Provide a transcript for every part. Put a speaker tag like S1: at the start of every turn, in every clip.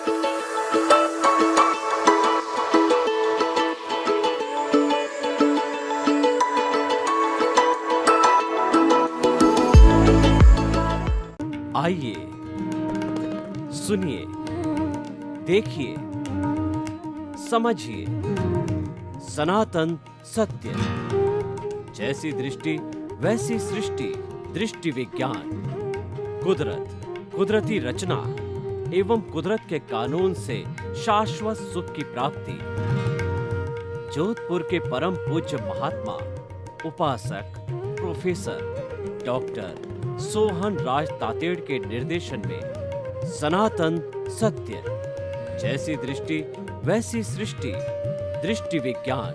S1: आइए, सुनिए, देखिए, समझिए सनातन सत्य। जैसी दृष्टि वैसी सृष्टि, दृष्टि विज्ञान। कुदरत, कुदरती रचना एवं कुदरत के कानून से शाश्वत सुख की प्राप्ति। जोधपुर के परम पूज्य महात्मा उपासक प्रोफेसर डॉक्टर सोहन राज तातेड़ के निर्देशन में सनातन सत्य। जैसी दृष्टि वैसी सृष्टि, दृष्टि विज्ञान।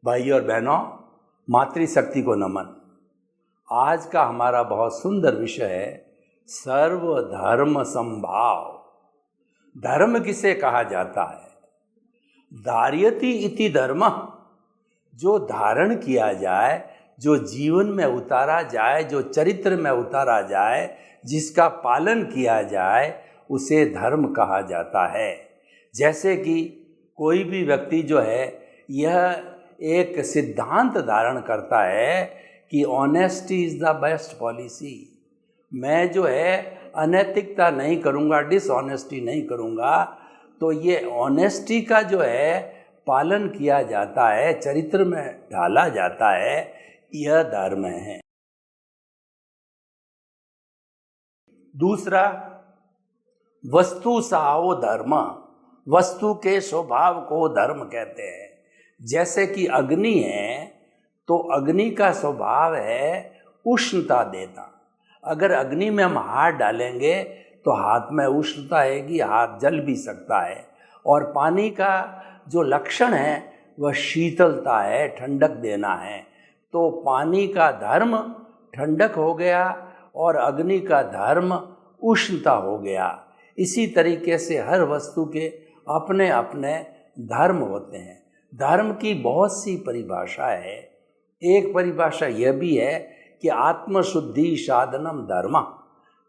S2: भाई और बहनों, मातृशक्ति को नमन। आज का हमारा बहुत सुंदर विषय है सर्वधर्म समभाव। धर्म किसे कहा जाता है? धार्यति इति धर्म। जो धारण किया जाए, जो जीवन में उतारा जाए, जो चरित्र में उतारा जाए, जिसका पालन किया जाए, उसे धर्म कहा जाता है। जैसे कि कोई भी व्यक्ति जो है यह एक सिद्धांत धारण करता है कि honesty is the best policy. मैं जो है अनैतिकता नहीं करूँगा, डिसऑनेस्टी नहीं करूँगा, तो ये ऑनेस्टी का जो है पालन किया जाता है, चरित्र में ढाला जाता है, यह धर्म है। दूसरा, वस्तु सहावो धर्म। वस्तु के स्वभाव को धर्म कहते हैं। जैसे कि अग्नि है तो अग्नि का स्वभाव है उष्णता देना। अगर अग्नि में हम हाथ डालेंगे तो हाथ में उष्णता आएगी, हाथ जल भी सकता है। और पानी का जो लक्षण है वह शीतलता है, ठंडक देना है। तो पानी का धर्म ठंडक हो गया और अग्नि का धर्म उष्णता हो गया। इसी तरीके से हर वस्तु के अपने अपने धर्म होते हैं। धर्म की बहुत सी परिभाषा है। एक परिभाषा यह भी है कि आत्मशुद्धि साधनम धर्म।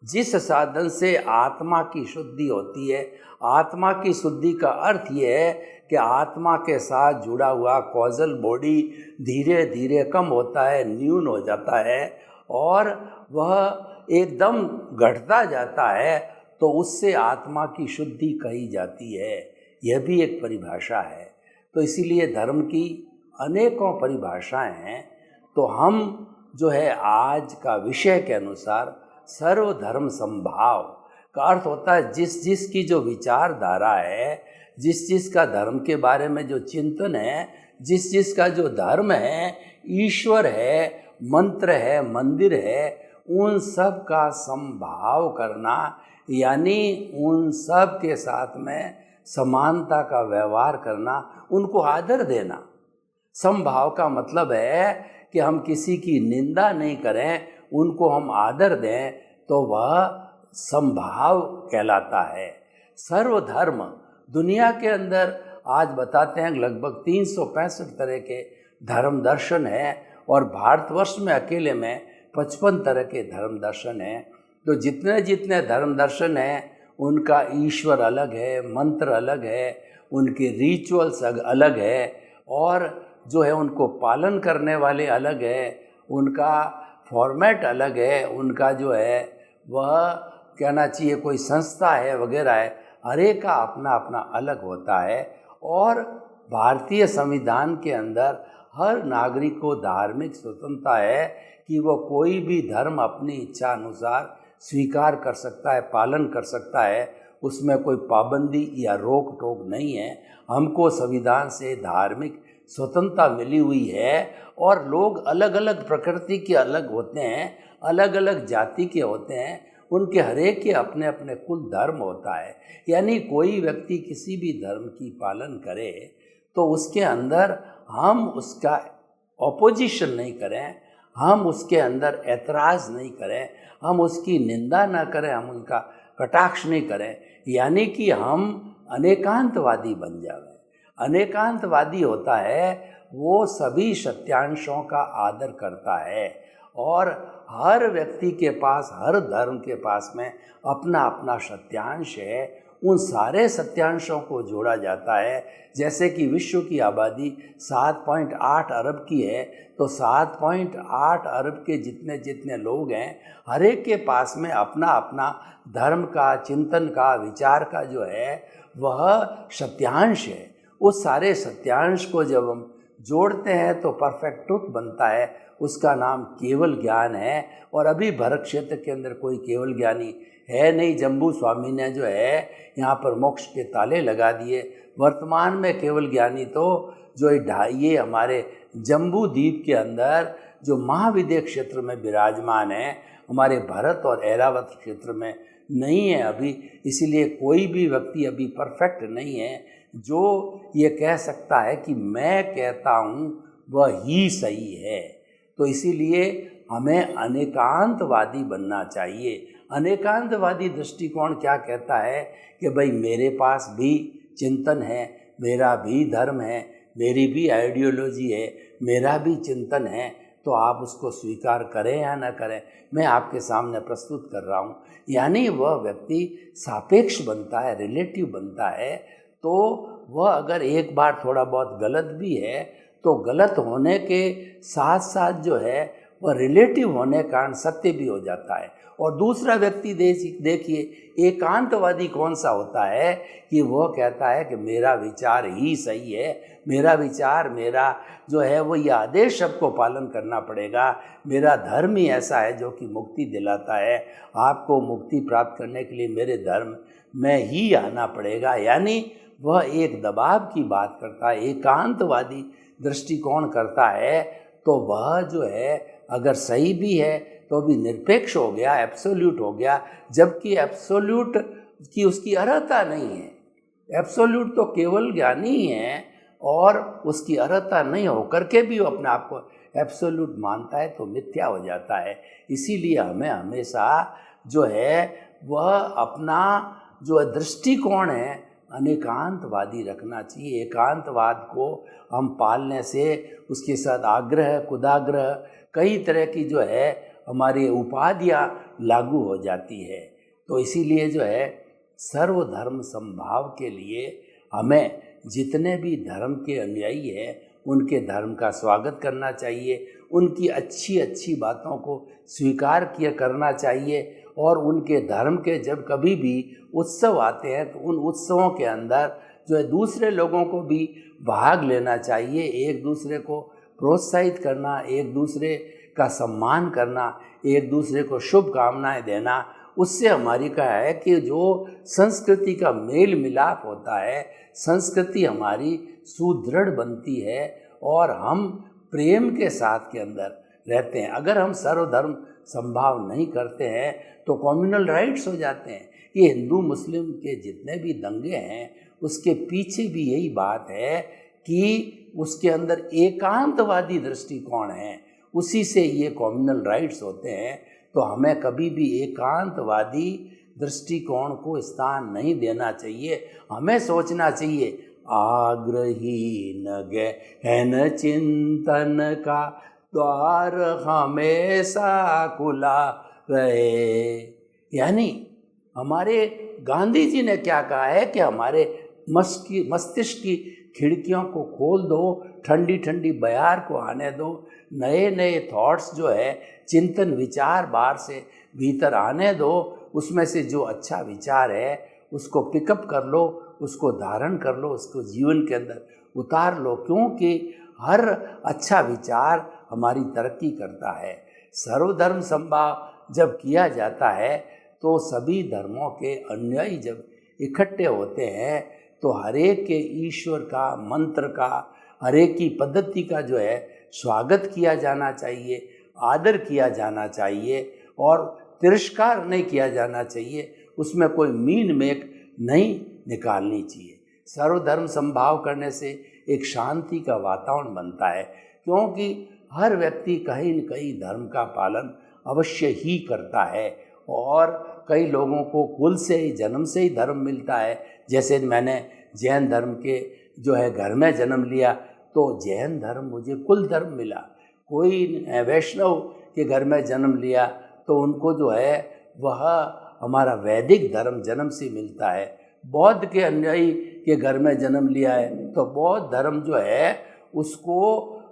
S2: जिस साधन से आत्मा की शुद्धि होती है, आत्मा की शुद्धि का अर्थ यह है कि आत्मा के साथ जुड़ा हुआ कॉजल बॉडी धीरे धीरे कम होता है, न्यून हो जाता है और वह एकदम घटता जाता है, तो उससे आत्मा की शुद्धि कही जाती है। यह भी एक परिभाषा है। तो इसीलिए धर्म की अनेकों परिभाषाएं हैं। तो हम जो है आज का विषय के अनुसार सर्वधर्म समभाव का अर्थ होता है जिस जिस की जो विचारधारा है, जिस जिस का धर्म के बारे में जो चिंतन है, जिस जिस का जो धर्म है, ईश्वर है, मंत्र है, मंदिर है, उन सब का समभाव करना, यानी उन सब के साथ में समानता का व्यवहार करना, उनको आदर देना। समभाव का मतलब है कि हम किसी की निंदा नहीं करें, उनको हम आदर दें, तो वह समभाव कहलाता है। सर्वधर्म दुनिया के अंदर आज बताते हैं लगभग 365 तरह के धर्म दर्शन हैं और भारतवर्ष में अकेले में 55 तरह के धर्म दर्शन हैं। तो जितने जितने धर्म दर्शन हैं उनका ईश्वर अलग है, मंत्र अलग है, उनके रिचुअल्स अलग है और जो है उनको पालन करने वाले अलग है, उनका फॉर्मेट अलग है, उनका जो है वह कहना चाहिए कोई संस्था है वगैरह है। हर एक का अपना अपना अलग होता है। और भारतीय संविधान के अंदर हर नागरिक को धार्मिक स्वतंत्रता है कि वो कोई भी धर्म अपनी इच्छा अनुसार स्वीकार कर सकता है, पालन कर सकता है। उसमें कोई पाबंदी या रोक टोक नहीं है। हमको संविधान से धार्मिक स्वतंत्रता मिली हुई है और लोग अलग अलग प्रकृति के अलग होते हैं, अलग अलग जाति के होते हैं, उनके हरेक के अपने अपने कुल धर्म होता है। यानी कोई व्यक्ति किसी भी धर्म की पालन करे तो उसके अंदर हम उसका ऑपोजिशन नहीं करें, हम उसके अंदर ऐतराज़ नहीं करें, हम उसकी निंदा ना करें, हम उनका कटाक्ष नहीं करें, यानी कि हम अनेकांतवादी बन जाएं। अनेकांतवादी होता है वो सभी सत्यांशों का आदर करता है और हर व्यक्ति के पास, हर धर्म के पास में अपना अपना सत्यांश है। उन सारे सत्यांशों को जोड़ा जाता है। जैसे कि विश्व की आबादी 7.8 अरब की है, तो 7.8 अरब के जितने जितने लोग हैं, हर एक के पास में अपना अपना धर्म का, चिंतन का, विचार का जो है वह सत्यांश है। उस सारे सत्यांश को जब हम जोड़ते हैं तो परफेक्ट ट्रुथ बनता है। उसका नाम केवल ज्ञान है। और अभी भरत क्षेत्र के अंदर कोई केवल ज्ञानी है नहीं। जम्बू स्वामी ने जो है यहाँ पर मोक्ष के ताले लगा दिए। वर्तमान में केवल ज्ञानी तो जो ये हमारे जम्बू द्वीप के अंदर जो महाविद्य क्षेत्र में विराजमान है, हमारे भरत और ऐरावत क्षेत्र में नहीं है अभी। इसीलिए कोई भी व्यक्ति अभी परफेक्ट नहीं है जो ये कह सकता है कि मैं कहता हूँ वह ही सही है। तो इसीलिए हमें अनेकांतवादी बनना चाहिए। अनेकांतवादी दृष्टिकोण क्या कहता है कि भाई मेरे पास भी चिंतन है, मेरा भी धर्म है, मेरी भी आइडियोलॉजी है, मेरा भी चिंतन है, तो आप उसको स्वीकार करें या न करें, मैं आपके सामने प्रस्तुत कर रहा हूँ। यानी वह व्यक्ति सापेक्ष बनता है, रिलेटिव बनता है। तो वह अगर एक बार थोड़ा बहुत गलत भी है तो गलत होने के साथ साथ जो है वह रिलेटिव होने के कारण सत्य भी हो जाता है। और दूसरा व्यक्ति देखिए एकांतवादी कौन सा होता है कि वह कहता है कि मेरा विचार ही सही है, मेरा विचार, मेरा जो है वो ये आदेश सबको पालन करना पड़ेगा, मेरा धर्म ही ऐसा है जो कि मुक्ति दिलाता है, आपको मुक्ति प्राप्त करने के लिए मेरे धर्म में ही आना पड़ेगा। यानी वह एक दबाव की बात करता है, एकांतवादी दृष्टिकोण करता है। तो वह जो है अगर सही भी है तो भी निरपेक्ष हो गया, एब्सोल्यूट हो गया, जबकि एब्सोल्यूट की उसकी अर्हता नहीं है। एब्सोल्यूट तो केवल ज्ञानी ही है और उसकी अर्हता नहीं होकर के भी वो अपने आप को एब्सोल्यूट मानता है तो मिथ्या हो जाता है। इसीलिए हमें हमेशा जो है वह अपना जो दृष्टिकोण है अनेकांतवादी रखना चाहिए। एकांतवाद को हम पालने से उसके साथ आग्रह, कुदाग्रह, कई तरह की जो है हमारी उपाधियाँ लागू हो जाती है। तो इसीलिए जो है सर्वधर्म समभाव के लिए हमें जितने भी धर्म के अनुयायी हैं उनके धर्म का स्वागत करना चाहिए, उनकी अच्छी अच्छी बातों को स्वीकार किया करना चाहिए। और उनके धर्म के जब कभी भी उत्सव आते हैं तो उन उत्सवों के अंदर जो है दूसरे लोगों को भी भाग लेना चाहिए, एक दूसरे को प्रोत्साहित करना, एक दूसरे का सम्मान करना, एक दूसरे को शुभकामनाएं देना। उससे हमारी क्या है कि जो संस्कृति का मेल मिलाप होता है, संस्कृति हमारी सुदृढ़ बनती है और हम प्रेम के साथ के अंदर रहते हैं। अगर हम सर्वधर्म संभाव नहीं करते हैं तो कम्युनल राइट्स हो जाते हैं। ये हिंदू मुस्लिम के जितने भी दंगे हैं उसके पीछे भी यही बात है कि उसके अंदर एकांतवादी दृष्टिकोण है, उसी से ये कम्युनल राइट्स होते हैं। तो हमें कभी भी एकांतवादी दृष्टिकोण को स्थान नहीं देना चाहिए। हमें सोचना चाहिए आग्रहीन गहन चिंतन का द्वार हमेशा खुला रहे। यानी हमारे गांधी जी ने क्या कहा है कि हमारे मस्तिष्क की खिड़कियों को खोल दो, ठंडी ठंडी बयार को आने दो, नए नए थॉट्स जो है चिंतन विचार बाहर से भीतर आने दो, उसमें से जो अच्छा विचार है उसको पिकअप कर लो, उसको धारण कर लो, उसको जीवन के अंदर उतार लो, क्योंकि हर अच्छा विचार हमारी तरक्की करता है। सर्वधर्म समभाव जब किया जाता है तो सभी धर्मों के अनुयायी जब इकट्ठे होते हैं तो हरेक के ईश्वर का, मंत्र का, हरेक की पद्धति का जो है स्वागत किया जाना चाहिए, आदर किया जाना चाहिए और तिरस्कार नहीं किया जाना चाहिए, उसमें कोई मीन मेक नहीं निकालनी चाहिए। सर्वधर्म समभाव करने से एक शांति का वातावरण बनता है, क्योंकि हर व्यक्ति कहीं न कहीं धर्म का पालन अवश्य ही करता है और कई लोगों को कुल से ही, जन्म से ही धर्म मिलता है। जैसे मैंने जैन धर्म के जो है घर में जन्म लिया तो जैन धर्म मुझे कुल धर्म मिला, कोई वैष्णव के घर में जन्म लिया तो उनको जो है वह हमारा वैदिक धर्म जन्म से मिलता है, बौद्ध के अनुयायी के घर में जन्म लिया है तो बौद्ध धर्म जो है उसको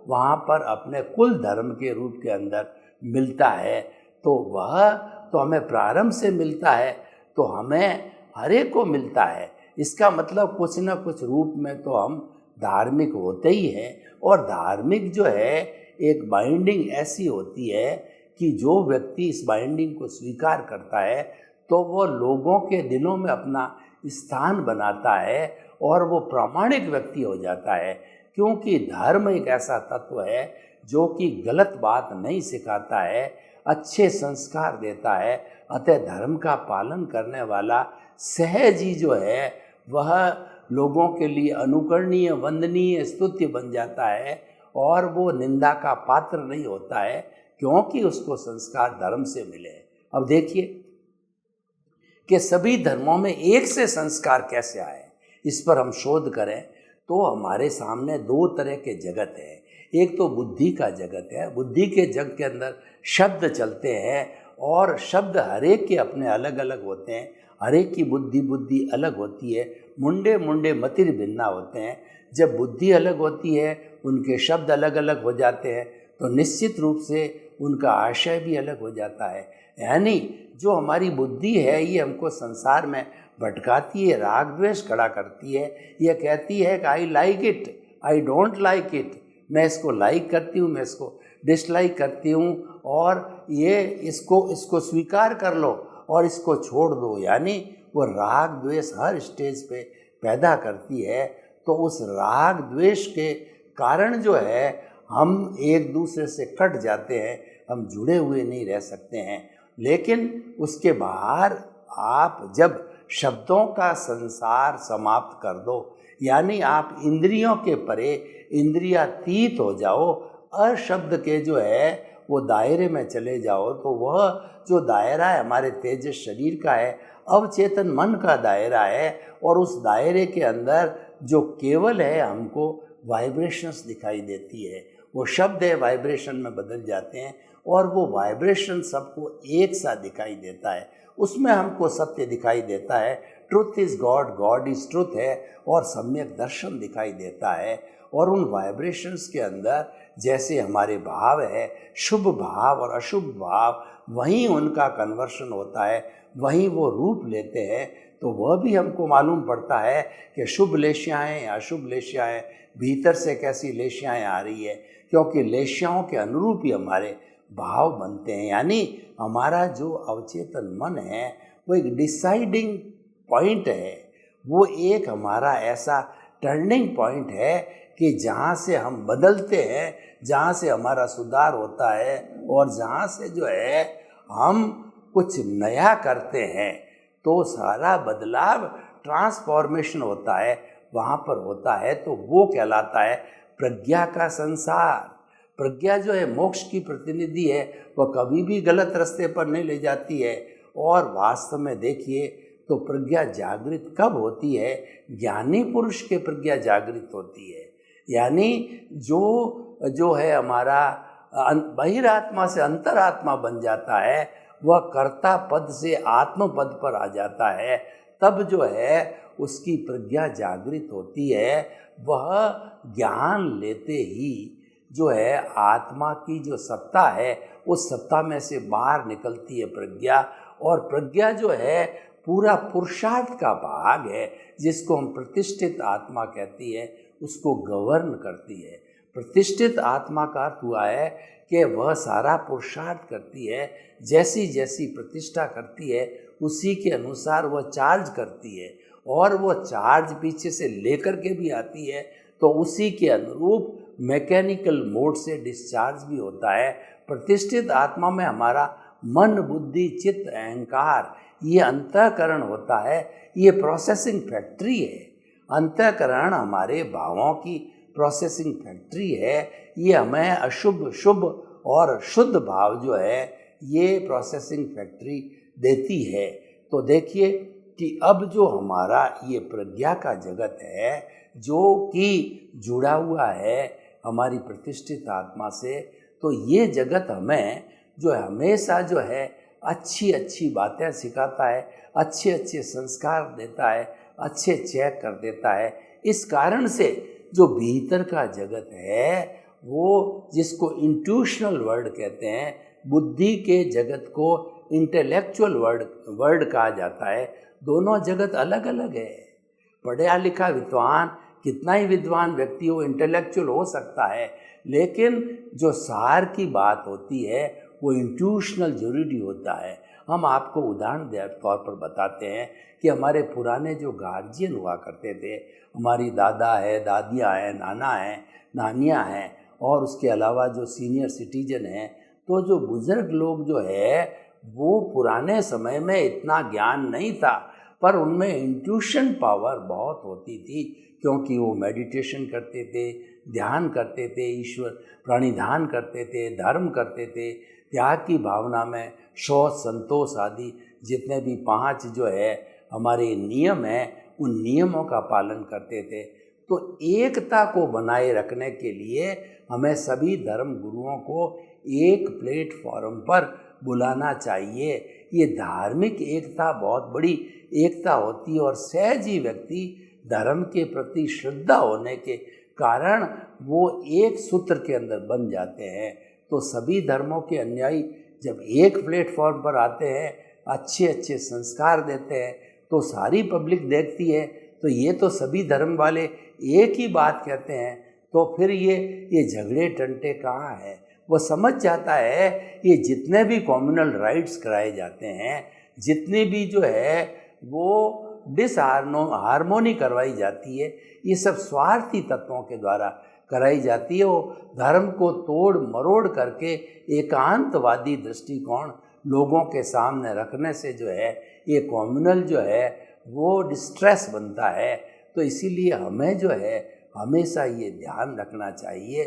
S2: वहाँ पर अपने कुल धर्म के रूप के अंदर मिलता है। तो वह तो हमें प्रारंभ से मिलता है, तो हमें हर एक को मिलता है। इसका मतलब कुछ न कुछ रूप में तो हम धार्मिक होते ही हैं। और धार्मिक जो है एक बाइंडिंग ऐसी होती है कि जो व्यक्ति इस बाइंडिंग को स्वीकार करता है तो वो लोगों के दिलों में अपना स्थान बनाता है और वो प्रामाणिक व्यक्ति हो जाता है, क्योंकि धर्म एक ऐसा तत्व है जो कि गलत बात नहीं सिखाता है, अच्छे संस्कार देता है। अतः धर्म का पालन करने वाला सहज ही जो है वह लोगों के लिए अनुकरणीय, वंदनीय, स्तुत्य बन जाता है और वो निंदा का पात्र नहीं होता है, क्योंकि उसको संस्कार धर्म से मिले। अब देखिए कि सभी धर्मों में एक से संस्कार कैसे आए, इस पर हम शोध करें तो हमारे सामने दो तरह के जगत है। एक तो बुद्धि का जगत है, बुद्धि के जगत के अंदर शब्द चलते हैं और शब्द हर एक के अपने अलग अलग होते हैं, हर एक की बुद्धि अलग होती है, मुंडे मुंडे मतिर भिन्ना होते हैं। जब बुद्धि अलग होती है, उनके शब्द अलग अलग हो जाते हैं, तो निश्चित रूप से उनका आशय भी अलग हो जाता है। यानी जो हमारी बुद्धि है ये हमको संसार में भटकाती है, राग द्वेष खड़ा करती है। ये कहती है कि I like it, I don't like it, मैं इसको लाइक करती हूँ, मैं इसको डिसलाइक करती हूँ, और ये इसको स्वीकार कर लो और इसको छोड़ दो। यानी वो राग द्वेष हर स्टेज पे पैदा करती है। तो उस राग द्वेष के कारण जो है हम एक दूसरे से कट जाते हैं, हम जुड़े हुए नहीं रह सकते हैं। लेकिन उसके बाहर आप जब शब्दों का संसार समाप्त कर दो, यानी आप इंद्रियों के परे इंद्रियातीत हो जाओ, अशब्द के जो है वो दायरे में चले जाओ, तो वह जो दायरा है हमारे तेजस शरीर का है, अवचेतन मन का दायरा है। और उस दायरे के अंदर जो केवल है हमको वाइब्रेशंस दिखाई देती है, वो शब्द है वाइब्रेशन में बदल जाते हैं और वो वाइब्रेशन सबको एक सा दिखाई देता है। उसमें हमको सत्य दिखाई देता है, truth is God, God is truth है, और सम्यक दर्शन दिखाई देता है। और उन वाइब्रेशंस के अंदर जैसे हमारे भाव है, शुभ भाव और अशुभ भाव, वहीं उनका कन्वर्शन होता है, वहीं वो रूप लेते हैं। तो वह भी हमको मालूम पड़ता है कि शुभ लेश्याएँ या अशुभ लेश्याएँ भीतर से कैसी लेश्याएँ आ रही है, क्योंकि लेश्याओं के अनुरूप ही हमारे भाव बनते हैं। यानी हमारा जो अवचेतन मन है वो एक डिसाइडिंग पॉइंट है, वो एक हमारा ऐसा टर्निंग पॉइंट है कि जहाँ से हम बदलते हैं, जहाँ से हमारा सुधार होता है और जहाँ से जो है हम कुछ नया करते हैं, तो सारा बदलाव ट्रांसफॉर्मेशन होता है, वहाँ पर होता है। तो वो कहलाता है प्रज्ञा का संसार। प्रज्ञा जो है मोक्ष की प्रतिनिधि है, वह कभी भी गलत रास्ते पर नहीं ले जाती है। और वास्तव में देखिए तो प्रज्ञा जागृत कब होती है? ज्ञानी पुरुष के प्रज्ञा जागृत होती है। यानी जो है हमारा बहिरात्मा से अंतरात्मा बन जाता है, वह कर्ता पद से आत्म पद पर आ जाता है, तब जो है उसकी प्रज्ञा जागृत होती है। वह ज्ञान लेते ही जो है आत्मा की जो सत्ता है, उस सत्ता में से बाहर निकलती है प्रज्ञा। और प्रज्ञा जो है पूरा पुरुषार्थ का भाग है, जिसको हम प्रतिष्ठित आत्मा कहती है, उसको गवर्न करती है। प्रतिष्ठित आत्मा का अर्थ हुआ है कि वह सारा पुरुषार्थ करती है, जैसी जैसी प्रतिष्ठा करती है उसी के अनुसार वह चार्ज करती है, और वो चार्ज पीछे से लेकर के भी आती है, तो उसी के अनुरूप मैकेनिकल मोड से डिस्चार्ज भी होता है। प्रतिष्ठित आत्मा में हमारा मन, बुद्धि, चित्त, अहंकार, ये अंतःकरण होता है, ये प्रोसेसिंग फैक्ट्री है। अंतःकरण हमारे भावों की प्रोसेसिंग फैक्ट्री है। ये हमें अशुभ, शुभ और शुद्ध भाव जो है ये प्रोसेसिंग फैक्ट्री देती है। तो देखिए कि अब जो हमारा ये प्रज्ञा का जगत है, जो कि जुड़ा हुआ है हमारी प्रतिष्ठित आत्मा से, तो ये जगत हमें जो है हमेशा जो है अच्छी अच्छी बातें सिखाता है, अच्छे अच्छे संस्कार देता है, अच्छे चेक कर देता है। इस कारण से जो भीतर का जगत है वो जिसको इंट्यूशनल वर्ल्ड कहते हैं, बुद्धि के जगत को इंटेलेक्चुअल वर्ल्ड कहा जाता है। दोनों जगत अलग अलग है। पढ़ा लिखा विद्वान कितना ही विद्वान व्यक्ति हो, इंटेलेक्चुअल हो सकता है, लेकिन जो सार की बात होती है वो इंट्यूशनल जरूरी होता है। हम आपको उदाहरण के तौर पर बताते हैं कि हमारे पुराने जो गार्जियन हुआ करते थे, हमारी दादा है, दादियाँ हैं, नाना हैं, नानियाँ हैं, और उसके अलावा जो सीनियर सिटीजन हैं, तो जो बुज़ुर्ग लोग जो है वो पुराने समय में इतना ज्ञान नहीं था, पर उनमें इंट्यूशन पावर बहुत होती थी, क्योंकि वो मेडिटेशन करते थे, ध्यान करते थे, ईश्वर प्रणिधान करते थे, धर्म करते थे, त्याग की भावना में शौच संतोष आदि जितने भी 5 जो है हमारे नियम हैं, उन नियमों का पालन करते थे। तो एकता को बनाए रखने के लिए हमें सभी धर्म गुरुओं को एक प्लेटफॉर्म पर बुलाना चाहिए। ये धार्मिक एकता बहुत बड़ी एकता होती है, और सहज ही व्यक्ति धर्म के प्रति श्रद्धा होने के कारण वो एक सूत्र के अंदर बन जाते हैं। तो सभी धर्मों के अनुयायी जब एक प्लेटफॉर्म पर आते हैं, अच्छे अच्छे संस्कार देते हैं, तो सारी पब्लिक देखती है, तो ये तो सभी धर्म वाले एक ही बात कहते हैं, तो फिर ये झगड़े टंटे कहाँ हैं। वो समझ जाता है ये जितने भी कम्युनल राइट्स कराए जाते हैं, जितनी भी जो है वो हार्मोनी करवाई जाती है, ये सब स्वार्थी तत्वों के द्वारा कराई जाती है। वो धर्म को तोड़ मरोड़ करके एकांतवादी दृष्टिकोण लोगों के सामने रखने से जो है ये कम्युनल जो है वो डिस्ट्रेस बनता है। तो इसीलिए हमें जो है हमेशा ये ध्यान रखना चाहिए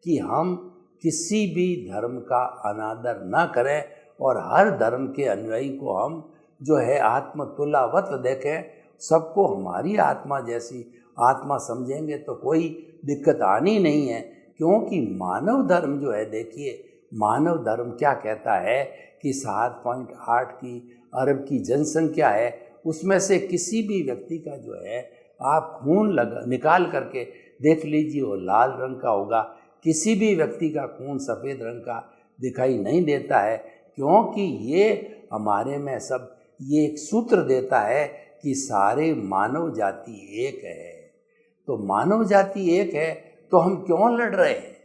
S2: कि हम किसी भी धर्म का अनादर न करें, और हर धर्म के अनुयायी को हम जो है आत्मतुलावत देखें। सबको हमारी आत्मा जैसी आत्मा समझेंगे तो कोई दिक्कत आनी नहीं है, क्योंकि मानव धर्म जो है, देखिए मानव धर्म क्या कहता है कि 7.8 अरब की जनसंख्या है, उसमें से किसी भी व्यक्ति का जो है आप खून निकाल करके देख लीजिए, वो लाल रंग का होगा। किसी भी व्यक्ति का खून सफ़ेद रंग का दिखाई नहीं देता है, क्योंकि ये हमारे में सब ये एक सूत्र देता है कि सारे मानव जाति एक है। तो मानव जाति एक है, तो हम क्यों लड़ रहे हैं?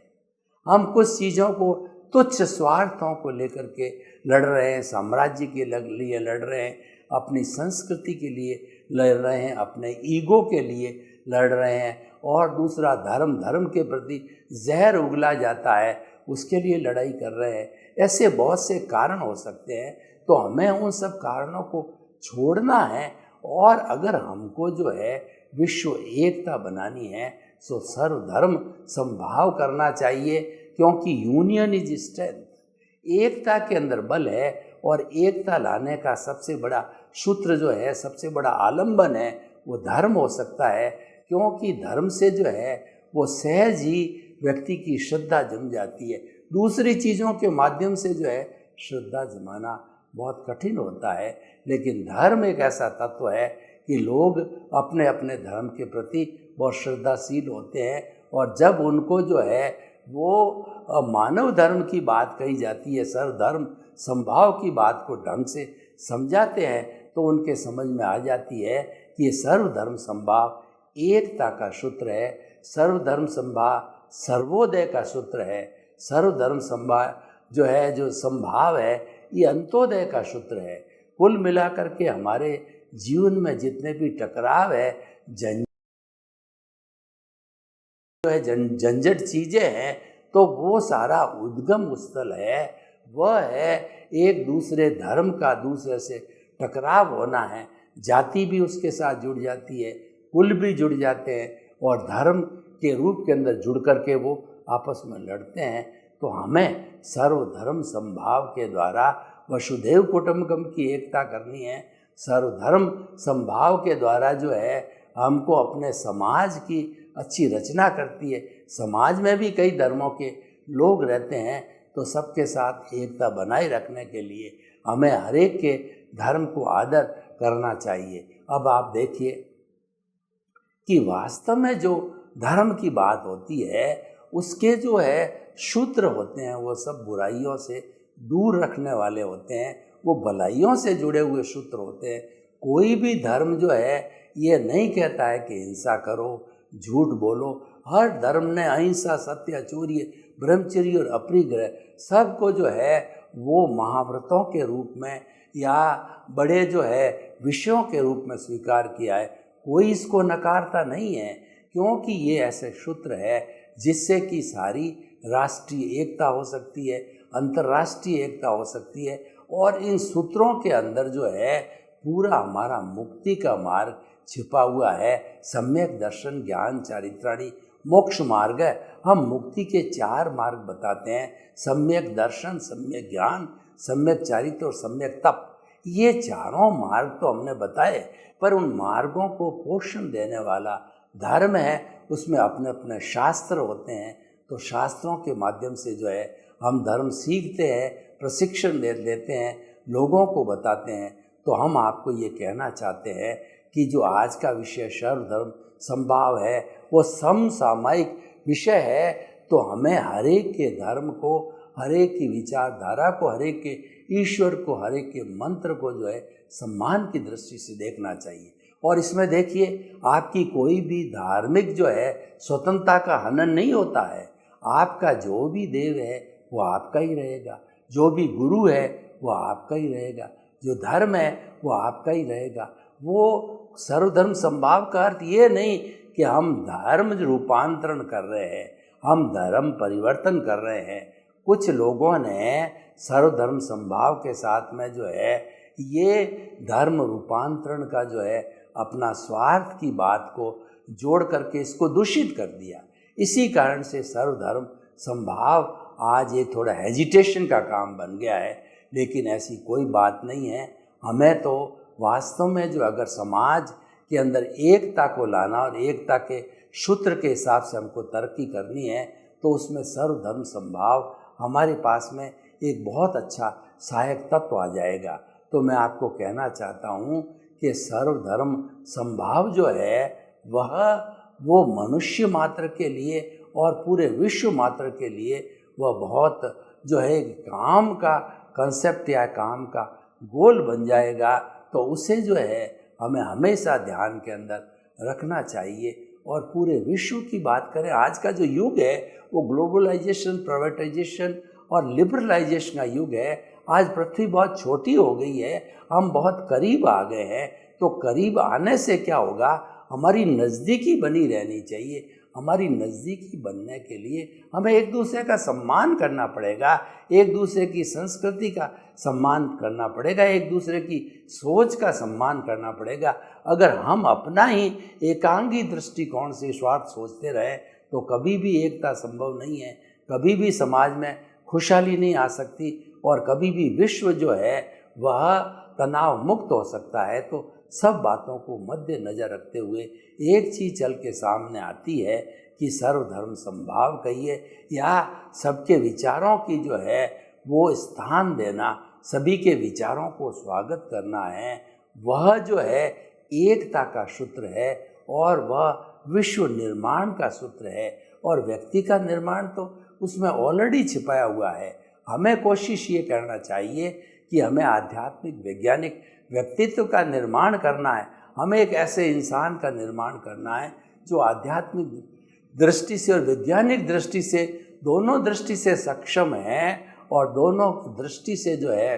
S2: हम कुछ चीज़ों को तुच्छ स्वार्थों को लेकर के लड़ रहे हैं, साम्राज्य के लिए लड़ रहे हैं, अपनी संस्कृति के लिए लड़ रहे हैं, अपने ईगो के लिए लड़ रहे हैं, और दूसरा धर्म के प्रति जहर उगला जाता है उसके लिए लड़ाई कर रहे हैं। ऐसे बहुत से कारण हो सकते हैं, तो हमें उन सब कारणों को छोड़ना है, और अगर हमको जो है विश्व एकता बनानी है तो सर्वधर्म समभाव करना चाहिए, क्योंकि यूनियन इज स्ट्रेंथ, एकता के अंदर बल है। और एकता लाने का सबसे बड़ा सूत्र जो है, सबसे बड़ा आलंबन है, वो धर्म हो सकता है, क्योंकि धर्म से जो है वो सहज ही व्यक्ति की श्रद्धा जम जाती है। दूसरी चीज़ों के माध्यम से जो है श्रद्धा जमाना बहुत कठिन होता है, लेकिन धर्म एक ऐसा तत्व है कि लोग अपने अपने धर्म के प्रति बहुत श्रद्धाशील होते हैं, और जब उनको जो है वो मानव धर्म की बात कही जाती है, सर्वधर्म समभाव की बात को ढंग से समझाते हैं, तो उनके समझ में आ जाती है कि ये सर्वधर्म समभाव एकता का सूत्र है, सर्वधर्म समभाव सर्वोदय का सूत्र है, सर्वधर्म समभाव जो है, जो समभाव है, ये अंत्योदय का सूत्र है। कुल मिलाकर के हमारे जीवन में जितने भी टकराव है, झंझट चीज़ें हैं, तो वो सारा उद्गम स्थल है, वह है एक दूसरे धर्म का दूसरे से टकराव होना है। जाति भी उसके साथ जुड़ जाती है, कुल भी जुड़ जाते हैं, और धर्म के रूप के अंदर जुड़ करके वो आपस में लड़ते हैं। तो हमें सर्वधर्म समभाव के द्वारा वसुधैव कुटुंबकम की एकता करनी है। सर्वधर्म समभाव के द्वारा जो है हमको अपने समाज की अच्छी रचना करती है। समाज में भी कई धर्मों के लोग रहते हैं, तो सबके साथ एकता बनाए रखने के लिए हमें हर एक के धर्म को आदर करना चाहिए। अब आप देखिए कि वास्तव में जो धर्म की बात होती है, उसके जो है सूत्र होते हैं वो सब बुराइयों से दूर रखने वाले होते हैं, वो भलाइयों से जुड़े हुए सूत्र होते हैं। कोई भी धर्म जो है ये नहीं कहता है कि हिंसा करो, झूठ बोलो। हर धर्म ने अहिंसा, सत्य, चौर्य, ब्रह्मचर्य और अपरिग्रह सबको जो है वो महाव्रतों के रूप में या बड़े जो है विषयों के रूप में स्वीकार किया है। कोई इसको नकारता नहीं है, क्योंकि ये ऐसे सूत्र है जिससे कि सारी राष्ट्रीय एकता हो सकती है, अंतर्राष्ट्रीय एकता हो सकती है। और इन सूत्रों के अंदर जो है पूरा हमारा मुक्ति का मार्ग छिपा हुआ है। सम्यक दर्शन, ज्ञान, चारित्राणि, मोक्ष मार्ग है। हम मुक्ति के 4 मार्ग बताते हैं, सम्यक दर्शन, सम्यक ज्ञान, सम्यक चारित्र और सम्यक तप। ये चारों मार्ग तो हमने बताए, पर उन मार्गों को पोषण देने वाला धर्म है, उसमें अपने अपने शास्त्र होते हैं। तो शास्त्रों के माध्यम से जो है हम धर्म सीखते हैं, प्रशिक्षण लेते हैं, लोगों को बताते हैं। तो हम आपको ये कहना चाहते हैं कि जो आज का विषय सर्वधर्म समभाव है, वो समसामयिक विषय है। तो हमें हर एक के धर्म को, हर एक की विचारधारा को, हर एक के ईश्वर को, हर एक के मंत्र को जो है सम्मान की दृष्टि से देखना चाहिए। और इसमें देखिए, आपकी कोई भी धार्मिक जो है स्वतंत्रता का हनन नहीं होता है। आपका जो भी देव है वो आपका ही रहेगा, जो भी गुरु है वो आपका ही रहेगा, जो धर्म है वो आपका ही रहेगा। वो सर्वधर्म समभाव का अर्थ ये नहीं कि हम धर्म रूपांतरण कर रहे हैं, हम धर्म परिवर्तन कर रहे हैं। कुछ लोगों ने सर्वधर्म समभाव के साथ में जो है ये धर्म रूपांतरण का जो है अपना स्वार्थ की बात को जोड़ करके इसको दूषित कर दिया। इसी कारण से सर्वधर्म समभाव आज ये थोड़ा हेजिटेशन का काम बन गया है, लेकिन ऐसी कोई बात नहीं है। हमें तो वास्तव में जो अगर समाज के अंदर एकता को लाना और एकता के सूत्र के हिसाब से हमको तरक्की करनी है, तो उसमें सर्वधर्म समभाव हमारे पास में एक बहुत अच्छा सहायक तत्व आ जाएगा। तो मैं आपको कहना चाहता हूँ कि सर्वधर्म समभाव जो है वो मनुष्य मात्र के लिए और पूरे विश्व मात्र के लिए वह बहुत जो है काम का कंसेप्ट या काम का गोल बन जाएगा। तो उसे जो है हमें हमेशा ध्यान के अंदर रखना चाहिए। और पूरे विश्व की बात करें, आज का जो युग है वो ग्लोबलाइजेशन, प्राइवेटाइजेशन और लिबरलाइजेशन का युग है। आज पृथ्वी बहुत छोटी हो गई है, हम बहुत करीब आ गए हैं। तो करीब आने से क्या होगा, हमारी नज़दीकी बनी रहनी चाहिए। हमारी नज़दीकी बनने के लिए हमें एक दूसरे का सम्मान करना पड़ेगा, एक दूसरे की संस्कृति का सम्मान करना पड़ेगा, एक दूसरे की सोच का सम्मान करना पड़ेगा। अगर हम अपना ही एकांगी दृष्टिकोण से स्वार्थ सोचते रहे तो कभी भी एकता संभव नहीं है, कभी भी समाज में खुशहाली नहीं आ सकती और कभी भी विश्व जो है वह तनाव मुक्त हो सकता है। तो सब बातों को मद्देनजर रखते हुए एक चीज़ चल के सामने आती है कि सर्वधर्म समभाव कहिए या सबके विचारों की जो है वो स्थान देना, सभी के विचारों को स्वागत करना है, वह जो है एकता का सूत्र है और वह विश्व निर्माण का सूत्र है। और व्यक्ति का निर्माण तो उसमें ऑलरेडी छिपाया हुआ है। हमें कोशिश ये करना चाहिए कि हमें आध्यात्मिक वैज्ञानिक व्यक्तित्व का निर्माण करना है। हमें एक ऐसे इंसान का निर्माण करना है जो आध्यात्मिक दृष्टि से और वैज्ञानिक दृष्टि से, दोनों दृष्टि से सक्षम है और दोनों दृष्टि से जो है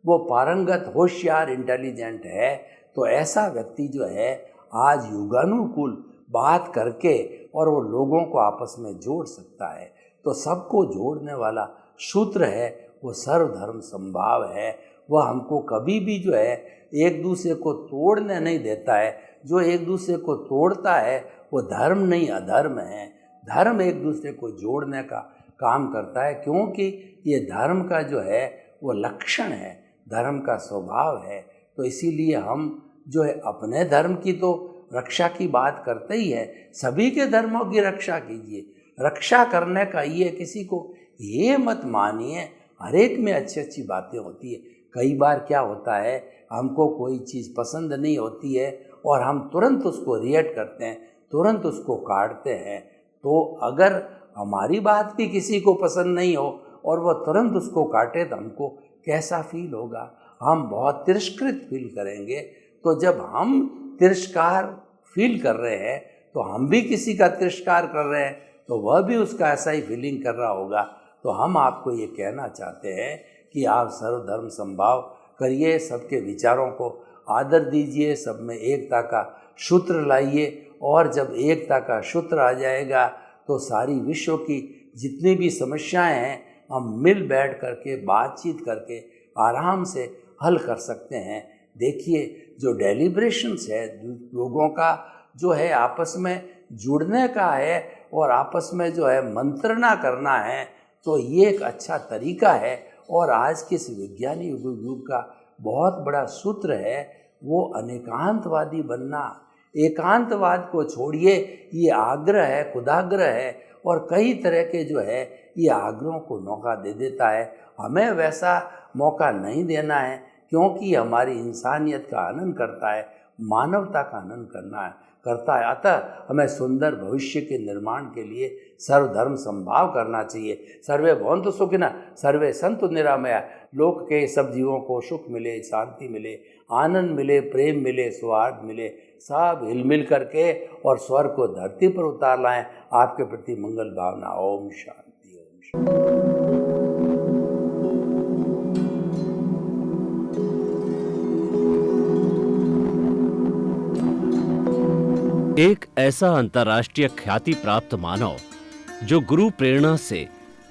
S2: वो पारंगत, होशियार, इंटेलिजेंट है। तो ऐसा व्यक्ति जो है आज युगानुकूल बात करके और वो लोगों को आपस में जोड़ सकता है। तो सबको जोड़ने वाला सूत्र है वो सर्वधर्म समभाव है। वह हमको कभी भी जो है एक दूसरे को तोड़ने नहीं देता है। जो एक दूसरे को तोड़ता है वो धर्म नहीं अधर्म है। धर्म एक दूसरे को जोड़ने का काम करता है, क्योंकि ये धर्म का जो है वो लक्षण है, धर्म का स्वभाव है। तो इसीलिए हम जो है अपने धर्म की तो रक्षा की बात करते ही है, सभी के धर्मों की रक्षा कीजिए। रक्षा करने का ये किसी को ये मत मानिए, हर एक में अच्छी अच्छी बातें होती है। कई बार क्या होता है, हमको कोई चीज़ पसंद नहीं होती है और हम तुरंत उसको रिएक्ट करते हैं, तुरंत उसको काटते हैं। तो अगर हमारी बात भी किसी को पसंद नहीं हो और वह तुरंत उसको काटे तो हमको कैसा फील होगा? हम बहुत तिरस्कृत फील करेंगे। तो जब हम तिरस्कार फील कर रहे हैं तो हम भी किसी का तिरस्कार कर रहे हैं, तो वह भी उसका ऐसा ही फीलिंग कर रहा होगा। तो हम आपको ये कहना चाहते हैं कि आप सर्वधर्म समभाव करिए, सबके विचारों को आदर दीजिए, सब में एकता का सूत्र लाइए। और जब एकता का सूत्र आ जाएगा तो सारी विश्व की जितनी भी समस्याएं हैं हम मिल बैठ करके बातचीत करके आराम से हल कर सकते हैं। देखिए, जो डेलिब्रेशंस है लोगों का जो है आपस में जुड़ने का है और आपस में जो है मंत्रणा करना है, तो ये एक अच्छा तरीका है। और आज के इस विज्ञानी युग का बहुत बड़ा सूत्र है वो अनेकांतवादी बनना। एकांतवाद को छोड़िए, ये आग्रह है, खुदाग्रह है और कई तरह के जो है ये आग्रहों को मौका दे देता है। हमें वैसा मौका नहीं देना है, क्योंकि हमारी इंसानियत का आनंद करता है, मानवता का आनंद करता है। अतः हमें सुंदर भविष्य के निर्माण के लिए सर्वधर्म समभाव करना चाहिए। सर्वे भवन्तु सुखिनः, सर्वे सन्तु निरामया। लोक के सब जीवों को सुख मिले, शांति मिले, आनंद मिले, प्रेम मिले, सौहार्द मिले, सब हिलमिल करके और स्वर्ग को धरती पर उतार लाएं। आपके प्रति मंगल भावना। ओम शांति, ओम शांति।
S1: एक ऐसा अंतर्राष्ट्रीय ख्याति प्राप्त मानव जो गुरु प्रेरणा से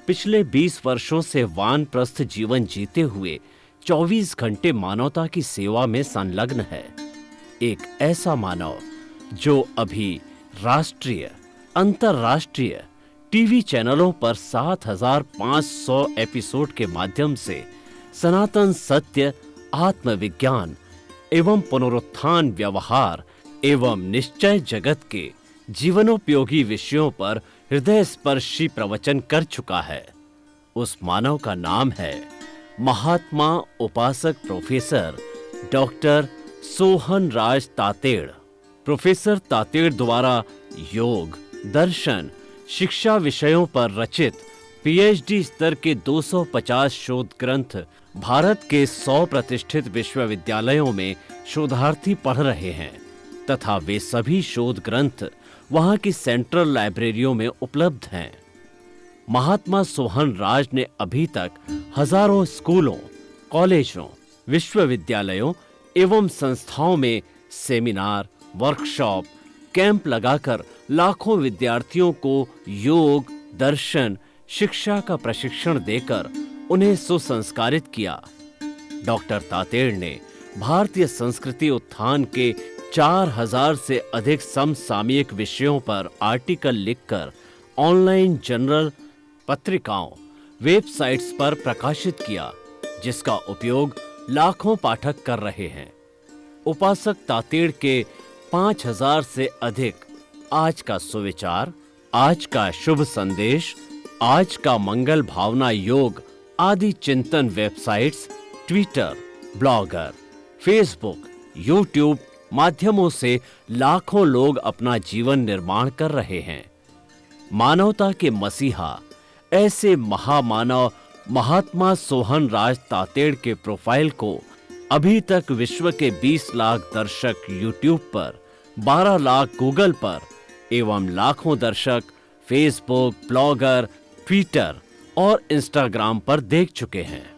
S1: पिछले 20 वर्षों से वानप्रस्थ जीवन जीते हुए 24 घंटे मानवता की सेवा में संलग्न है। एक ऐसा मानव जो अभी राष्ट्रीय, अंतर्राष्ट्रीय टीवी चैनलों पर 7,500 एपिसोड के माध्यम से सनातन सत्य, आत्मविज्ञान एवं पुनरुत्थान, व्यवहार एवं निश्चय जगत के जीवनोपयोगी विषयों पर हृदय स्पर्शी प्रवचन कर चुका है। उस मानव का नाम है महात्मा उपासक प्रोफेसर डॉक्टर सोहन राज तातेड़। प्रोफेसर तातेड़ द्वारा योग, दर्शन, शिक्षा विषयों पर रचित पीएचडी स्तर के 250 शोध ग्रंथ भारत के 100 प्रतिष्ठित विश्वविद्यालयों में शोधार्थी पढ़ रहे हैं तथा वे सभी शोध ग्रंथ वहां की सेंट्रल लाइब्रेरियों में उपलब्ध हैं। महात्मा सोहन राज ने अभी तक हजारों स्कूलों, कॉलेजों, विश्वविद्यालयों एवं संस्थाओं में सेमिनार, वर्कशॉप, कैंप लगाकर लाखों विद्यार्थियों को योग, दर्शन, शिक्षा का प्रशिक्षण देकर उन्हें सुसंस्कारित किया। डॉक्टर तातेड़ ने भारतीय संस्कृति उत्थान के 4000 से अधिक समसामयिक विषयों पर आर्टिकल लिखकर ऑनलाइन जर्नल, पत्रिकाओं, वेबसाइट्स पर प्रकाशित किया, जिसका उपयोग लाखों पाठक कर रहे हैं। उपासक तातेड़ के 5000 से अधिक आज का सुविचार, आज का शुभ संदेश, आज का मंगल भावना योग आदि चिंतन websites, Twitter, blogger, Facebook, YouTube माध्यमों से लाखों लोग अपना जीवन निर्माण कर रहे हैं। मानवता के मसीहा ऐसे महामानव महात्मा सोहन राज तातेड़ के प्रोफाइल को अभी तक विश्व के 20 लाख दर्शक यूट्यूब पर, 12 लाख गूगल पर एवं लाखों दर्शक फेसबुक, ब्लॉगर, ट्विटर और इंस्टाग्राम पर देख चुके हैं।